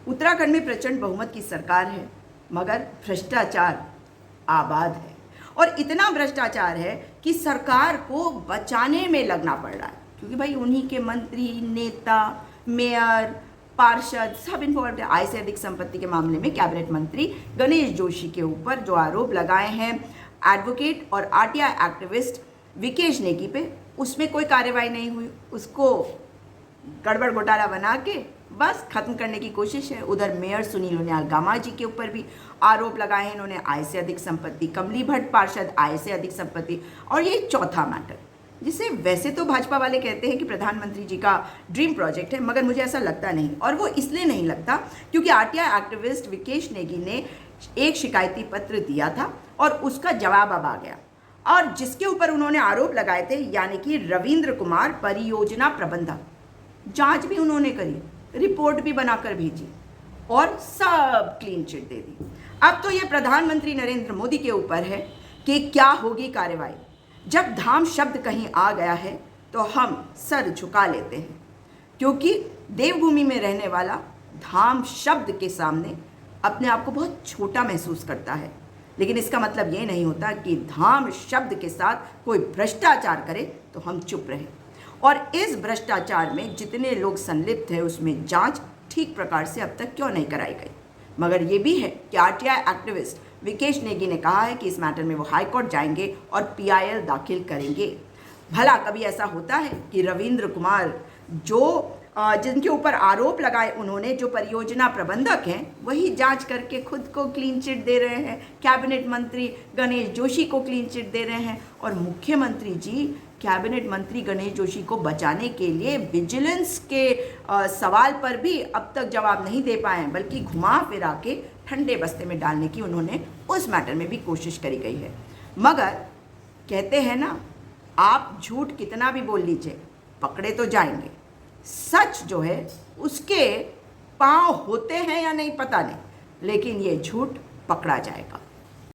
उत्तराखंड में प्रचंड बहुमत की सरकार है, मगर भ्रष्टाचार आबाद है। और इतना भ्रष्टाचार है कि सरकार को बचाने में लगना पड़ रहा है, क्योंकि भाई उन्हीं के मंत्री, नेता, मेयर, पार्षद सब इन्वॉल्व है। आय से अधिक संपत्ति के मामले में कैबिनेट मंत्री गणेश जोशी के ऊपर जो आरोप लगाए हैं एडवोकेट और आरटीआई एक्टिविस्ट विकेश नेगी पे, उसमें कोई कार्रवाई नहीं हुई। उसको गड़बड़ घोटाला बना के बस खत्म करने की कोशिश है। उधर मेयर सुनील उनियाल गामा जी के ऊपर भी आरोप लगाए हैं इन्होंने, आय से अधिक संपत्ति, कमली भट्ट पार्षद आय से अधिक संपत्ति। और ये चौथा मैटर जिसे वैसे तो भाजपा वाले कहते हैं कि प्रधानमंत्री जी का ड्रीम प्रोजेक्ट है, मगर मुझे ऐसा लगता नहीं। और वो इसलिए नहीं लगता क्योंकि आरटीआई एक्टिविस्ट विकेश नेगी ने एक शिकायती पत्र दिया था और उसका जवाब अब आ गया, और जिसके ऊपर उन्होंने आरोप लगाए थे, यानी कि रविंद्र कुमार परियोजना प्रबंधक, जांच भी उन्होंने करी, रिपोर्ट भी बनाकर भेजी और सब क्लीन चिट दे दी। अब तो ये प्रधानमंत्री नरेंद्र मोदी के ऊपर है कि क्या होगी कार्रवाई। जब धाम शब्द कहीं आ गया है तो हम सर झुका लेते हैं, क्योंकि देवभूमि में रहने वाला धाम शब्द के सामने अपने आप को बहुत छोटा महसूस करता है। लेकिन इसका मतलब ये नहीं होता कि धाम शब्द के साथ कोई भ्रष्टाचार करे तो हम चुप रहें। और इस भ्रष्टाचार में जितने लोग संलिप्त हैं उसमें जांच ठीक प्रकार से अब तक क्यों नहीं कराई गई। मगर ये भी है कि आरटीआई एक्टिविस्ट विकेश नेगी ने कहा है कि इस मैटर में वो हाई कोर्ट जाएंगे और पीआईएल दाखिल करेंगे। भला कभी ऐसा होता है कि रविंद्र कुमार जिनके ऊपर आरोप लगाए उन्होंने, जो परियोजना प्रबंधक हैं, वही जांच करके खुद को क्लीन चिट दे रहे हैं, कैबिनेट मंत्री गणेश जोशी को क्लीन चिट दे रहे हैं, और मुख्यमंत्री जी कैबिनेट मंत्री गणेश जोशी को बचाने के लिए विजिलेंस के सवाल पर भी अब तक जवाब नहीं दे पाए हैं, बल्कि घुमा फिरा के ठंडे बस्ते में डालने की उन्होंने उस मैटर में भी कोशिश करी गई है। मगर कहते हैं ना, आप झूठ कितना भी बोल लीजिए, पकड़े तो जाएंगे। सच जो है उसके पांव होते हैं या नहीं पता नहीं, लेकिन ये झूठ पकड़ा जाएगा।